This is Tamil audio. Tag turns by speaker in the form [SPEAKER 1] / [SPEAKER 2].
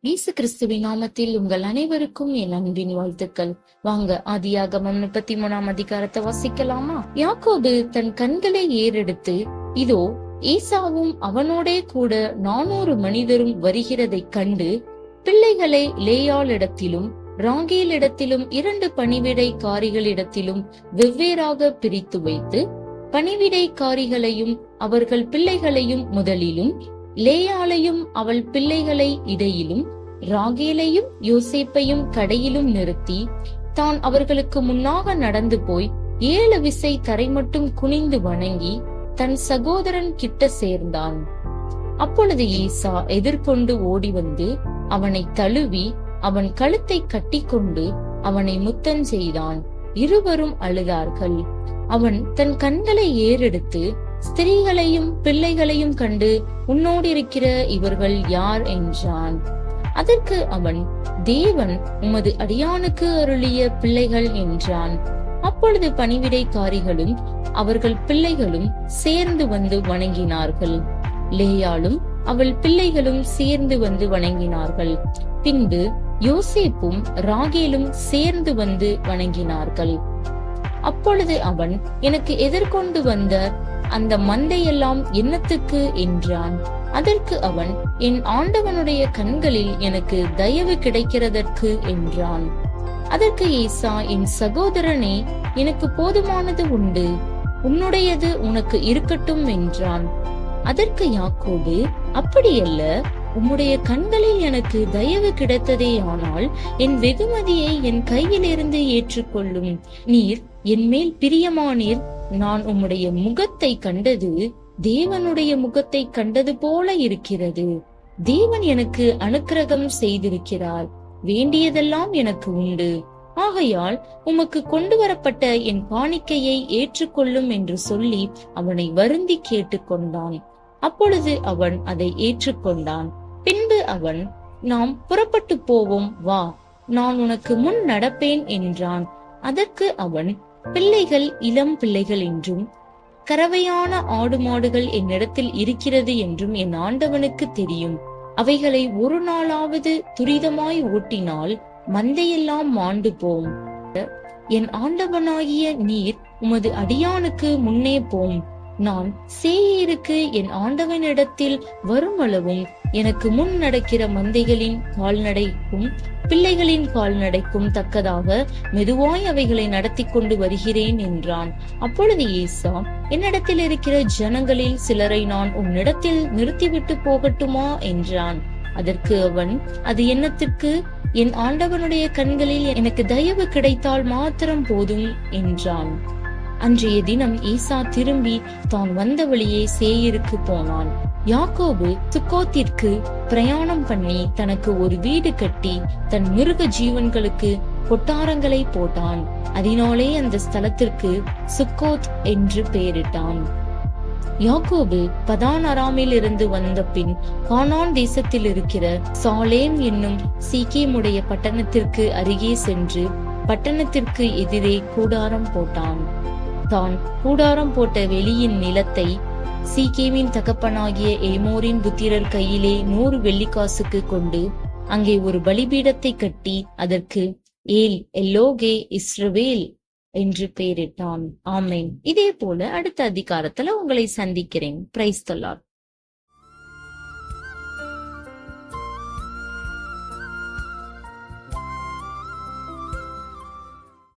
[SPEAKER 1] இயேசு கிறிஸ்துவின் நாமத்தில் உங்கள் அனைவருக்கும் என் அன்பின் வாழ்த்துக்கள். வாங்க ஆதியாகமம் 33ஆம் அதிகாரத்தை வாசிக்கலாமா? யாக்கோபு தன் கண்களை ஏறெடுத்து, இதோ ஏசாவும் அவனோடே கூட 400 மனிதரும் வருகிறதைக் கண்டு, பிள்ளைகளை லேயாளிடத்திலும் ராகேலிடத்திலும் 2 பணிவிடைக்காரிகளிடத்திலும் வெவ்வேறாக பிரித்து வைத்து, பணிவிடைக்காரிகளையும் அவர்கள் பிள்ளைகளையும் முதலிலும், லேயாளையும் அவள் பிள்ளைகளை இடையிலும், ராகேலையும் யோசேப்பையும் கடையிலும் நிறுத்தி, தான் அவர்களுக்கு முன்னாக நடந்து போய் 7 விசை தரை மட்டும் குனிந்து வணங்கி தன் சகோதரன் கிட்ட சேர்ந்தான். அப்பொழுது ஈசா எதிர்கொண்டு ஓடி வந்து அவனை தழுவி அவன் கழுத்தை கட்டிக்கொண்டு அவனை முத்தம் செய்தான். இருவரும் அழுதார்கள். அவன் தன் கண்களை ஏறெடுத்து ஸ்திரீகளையும் பிள்ளைகளையும் கண்டு, உன்னோடு இருக்கிற இவர்கள் யார் என்றான். அதற்கு அவன், தேவன் உமது அடியானுக்கு அருளிய பிள்ளைகள் என்றான். அப்பொழுது பணிவிடைக்காரிகளும் அவர்கள் பிள்ளைகளும் சேர்ந்து வந்து வணங்கினார்கள். லேயாளும் அவள் பிள்ளைகளும் சேர்ந்து வந்து வணங்கினார்கள். பின்பு யோசேப்பும் ராகேலும் சேர்ந்து வந்து வணங்கினார்கள். அப்பொழுது அவன், எனக்கு எதிர்கொண்டு வந்த அந்த மந்தையெல்லாம் என்னத்துக்கு என்றான். அதற்கு அவன், என் ஆண்டவனுடைய கண்களில் எனக்கு தயவு கிடைக்கிறதற்கு என்றான். அதற்கு ஈசா, என் சகோதரனே, எனக்கு போதுமானது உண்டு, உன்னுடையது உனக்கு இருக்கட்டும் என்றான். அதற்கு யாக்கோபு, அப்படியல்ல, உம்முடைய கண்களில் எனக்கு தயவு கிடைத்ததே ஆனால் என் வெகுமதியை என் கையிலிருந்து ஏற்றுக்கொள்ளும். நீர் என் மேல் பிரியமானீர். நான் உம்முடைய முகத்தை கண்டது தேவனுடைய முகத்தை கண்டது போல இருக்கிறது. தேவன் எனக்கு அனுக்கிரகம் செய்திருக்கிறார். வேண்டியதெல்லாம் எனக்கு உண்டு. ஆகையால் உமக்கு கொண்டு வரப்பட்ட என் காணிக்கையை ஏற்றுக்கொள்ளும் என்று சொல்லி அவனை வருந்தி கேட்டுக்கொண்டான். அப்பொழுது அவன் அதை ஏற்றுக்கொண்டான். பின்பு அவன், நாம் புறப்பட்டு போவோம், வா, நான் உனக்கு முன் நடப்பேன் என்றான். அதற்கு அவன், பிள்ளைகள் இளம் பிள்ளைகள் என்றும் கறவையான ஆடு மாடுகள் என்னிடத்தில் இருக்கிறது என்றும் என் ஆண்டவனுக்கு தெரியும். அவைகளை ஒரு நாளாவது துரிதமாய் ஓட்டினால் மந்தையெல்லாம் மாண்டு போம். என் ஆண்டவனாகிய நீர் உமது அடியானுக்கு முன்னே போம். நான் சேயீருக்கு என் ஆண்டவனிடத்தில் வருமளவும் எனக்கு முன் நடக்கிற மந்தைகளின் கால்நடைக்கும் பிள்ளைகளின் கால்நடைக்கும் தக்கதாக மெதுவாய் அவைகளை நடத்தி கொண்டு வருகிறேன் என்றான். அப்பொழுது ஈசா, என்னிடத்தில் இருக்கிற ஜனங்களில் சிலரை நான் உன்னிடத்தில் நிறுத்திவிட்டு போகட்டுமா என்றான். அதற்கு அவன், அது என்னத்திற்கு? என் ஆண்டவனுடைய கண்களில் எனக்கு தயவு கிடைத்தால் மாத்திரம் போதும் என்றான். அன்றைய தினம் ஈசா திரும்பி தான் வந்த வழியே சேயீருக்கு போனான். யாக்கோபு சுக்கோத்திற்கு பிரயாணம் பண்ணி தனக்கு ஒரு வீடு கட்டி தன் மிருக ஜீவன்களுக்கு கொட்டாரங்களை போட்டான். அதனாலே அந்த ஸ்தலத்திற்கு சுக்கோத் என்று பெயரிட்டான். யாக்கோபு பதான் அராமில் இருந்து வந்த பின் கானான் தேசத்தில் இருக்கிற சாலேம் என்னும் சீக்கேமுடைய பட்டணத்திற்கு அருகே சென்று பட்டணத்திற்கு எதிரே கூடாரம் போட்டான். தான் கூடாரம் போட்ட வெளியின் நிலத்தை சீக்கேமின் தகப்பனாகிய ஏமோரின் புத்திரர் கையிலே 100 வெள்ளிக்காசுக்கு கொண்டு அங்கே ஒரு பலிபீடத்தை கட்டி அதற்கு ஏல் எல்லோகே இஸ்ரவேல் என்று பெயரிட்டான். ஆமேன். இதே போல அடுத்த அதிகாரத்துல உங்களை சந்திக்கிறேன். Praise the Lord.